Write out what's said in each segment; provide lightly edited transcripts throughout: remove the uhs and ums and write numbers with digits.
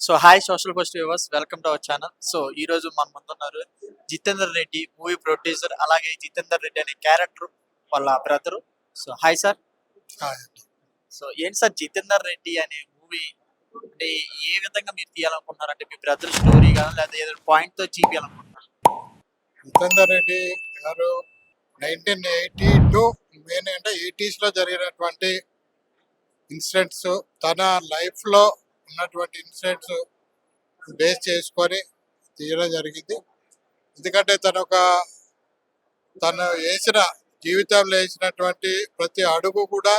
So hi social post viewers, welcome to our channel. So ఈ రోజు మన ముందున్నారు జితేందర్ రెడ్డి, మూవీ ప్రొడ్యూసర్. అలాగే జితేందర్ రెడ్డి అనే క్యారెక్టర్ వాళ్ళ brother. So hi sir. Hi. So ఏంటి సార్ జితేందర్ రెడ్డి అనే మూవీ అంటే ఏ విధంగా మీరు తీయాలనుకుంటున్నారు? అంటే మీ బ్రదర్ స్టోరీ కానీ లేదా ఏదైనా పాయింట్ తో చూపించాలనుకుంటున్నారు? జితేందర్ రెడ్డి గారు 1982 మెయిన్ అంటే 80s లో జరిగినటువంటి ఇన్సిడెంట్స్, తన లైఫ్ లో ఉన్నటువంటి ఇన్సిడెంట్స్ బేస్ చేసుకొని తీయడం జరిగింది. ఎందుకంటే తను వేసిన జీవితంలో వేసినటువంటి ప్రతి అడుగు కూడా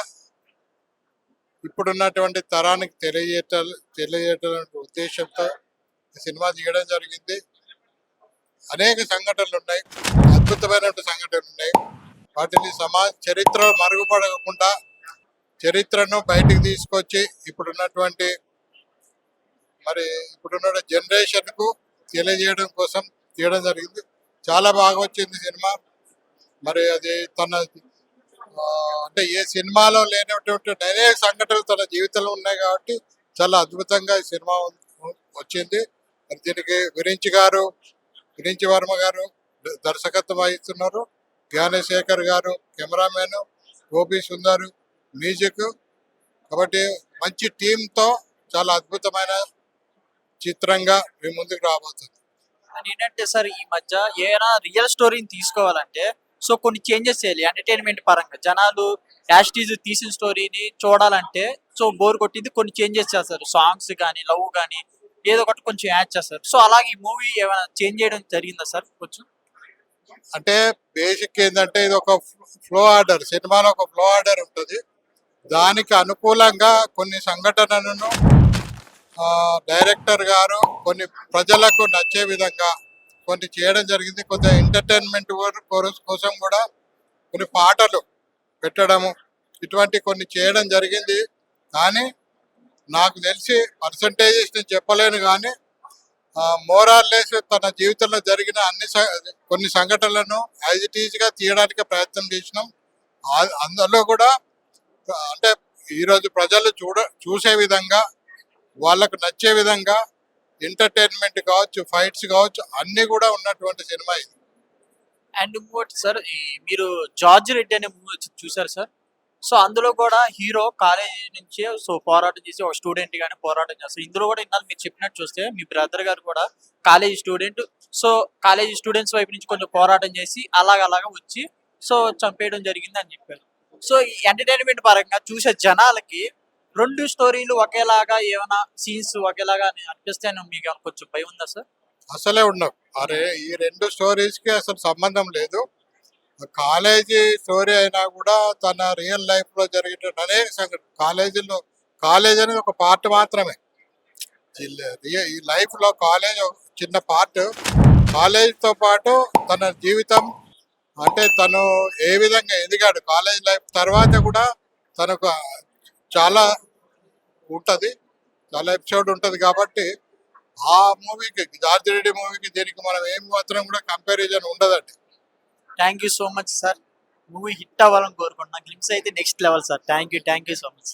ఇప్పుడున్నటువంటి తరానికి తెలియజేయటం ఉద్దేశంతో ఈ సినిమా తీయడం జరిగింది. అనేక సంఘటనలు ఉన్నాయి, అద్భుతమైనటువంటి సంఘటనలు ఉన్నాయి. వాటిని చరిత్ర మరుగుపడకుండా చరిత్రను బయటికి తీసుకొచ్చి ఇప్పుడున్న జనరేషన్ కు తెలియజేయడం కోసం తీయడం జరిగింది. చాలా బాగా వచ్చింది సినిమా. మరి అది అంటే ఏ సినిమాలో లేనటువంటి అనేక సంఘటనలు తన జీవితంలో ఉన్నాయి కాబట్టి చాలా అద్భుతంగా ఈ సినిమా వచ్చింది. మరి దీనికి విరించి వర్మ గారు దర్శకత్వం వహిస్తున్నారు. జ్ఞానశేఖర్ గారు కెమెరామెన్, గోపి సుందర్ మ్యూజిక్. కాబట్టి మంచి టీంతో చాలా అద్భుతమైన చిత్రంగా మీ ముందుకు రాబోతుంది. ఏంటంటే సార్, ఈ మధ్య ఏదైనా రియల్ స్టోరీని తీసుకోవాలంటే సో కొన్ని చేంజెస్ చేయాలి ఎంటర్టైన్మెంట్ పరంగా. జనాలు యాస్టీజ్ తీసిన స్టోరీని చూడాలంటే సో బోర్ కొట్టింది, కొన్ని చేంజెస్ చేస్తారు. సాంగ్స్ కానీ లవ్ కానీ ఏదో ఒకటి కొంచెం యాడ్ చేస్తారు. సో అలాగే ఈ మూవీ ఏమైనా చేంజ్ చేయడం జరిగిందా సార్? కొంచెం అంటే బేసిక్ ఏంటంటే ఇది ఒక ఫ్లో ఆర్డర్, సినిమాలో ఒక ఫ్లో ఆర్డర్ ఉంటుంది. దానికి అనుకూలంగా కొన్ని సంఘటనలను డైరెక్టర్ గారు కొన్ని ప్రజలకు నచ్చే విధంగా కొన్ని చేయడం జరిగింది. కొంత ఎంటర్టైన్మెంట్ కోసం కూడా కొన్ని పాటలు పెట్టడము ఇటువంటి కొన్ని చేయడం జరిగింది. కానీ నాకు తెలిసి పర్సంటేజెస్ నేను చెప్పలేను, కానీ మోరాల్లెస్ తన జీవితంలో జరిగిన కొన్ని సంఘటనలను యాజ్ ఇట్ ఈజ్గా తీయడానికి ప్రయత్నం చేసినాం. అందులో కూడా అంటే ఈరోజు ప్రజలు చూసే విధంగా, వాళ్ళకు నచ్చే విధంగా ఎంటర్టైన్మెంట్ కావచ్చు, ఫైట్స్ కావచ్చు, అన్ని కూడా ఉన్నటువంటి సినిమా ఇది. అండ్ ఇంకోటి సార్, మీరు జార్జ్ రెడ్డి అనే మూవీ చూసారు సార్? సో అందులో కూడా హీరో కాలేజీ నుంచి సో పోరాటం చేసి ఒక స్టూడెంట్ గానే పోరాటం చేస్తారు. ఇందులో కూడా ఇన్నాళ్ళు మీరు చెప్పినట్టు చూస్తే మీ బ్రదర్ గారు కూడా college student. So college students వైపు నుంచి కొంచెం పోరాటం చేసి అలాగా వచ్చి సో చంపేయడం జరిగింది అని చెప్పారు. సో ఈ ఎంటర్టైన్మెంట్ పరంగా చూసే జనాలకి రెండు స్టోరీలు ఒకేలాగా, ఏమైనా సీన్స్ ఒకేలాగా అనిపిస్తే మీకు కొంచెం భయం ఉందా సార్? అసలే ఉండవు. అరే ఈ రెండు స్టోరీస్ కి అసలు సంబంధం లేదు. కాలేజీ స్టోరీ అయినా కూడా తన రియల్ లైఫ్ లో జరిగిన అనేక సంఘటన. కాలేజ్ అనేది ఒక పార్ట్ మాత్రమే. ఈ లైఫ్ లో కాలేజ్ ఒక చిన్న పార్ట్. కాలేజ్ తో పాటు తన జీవితం, అంటే తను ఏ విధంగా ఎదిగాడు కాలేజ్ లైఫ్ తర్వాత కూడా తనకు చాలా ఉంటది, చాలా ఎపిసోడ్ ఉంటది. కాబట్టి ఆ మూవీకి, జార్జ్ రెడ్డి మూవీకి దీనికి మనం ఏం మాత్రం కూడా కంపారిజన్ ఉండదండి. Thank you so much sir. Movie hit అవ్వాలని కోరుకుంటున్నా. గ్లిమ్స్ అయితే next level sir. Thank you so much.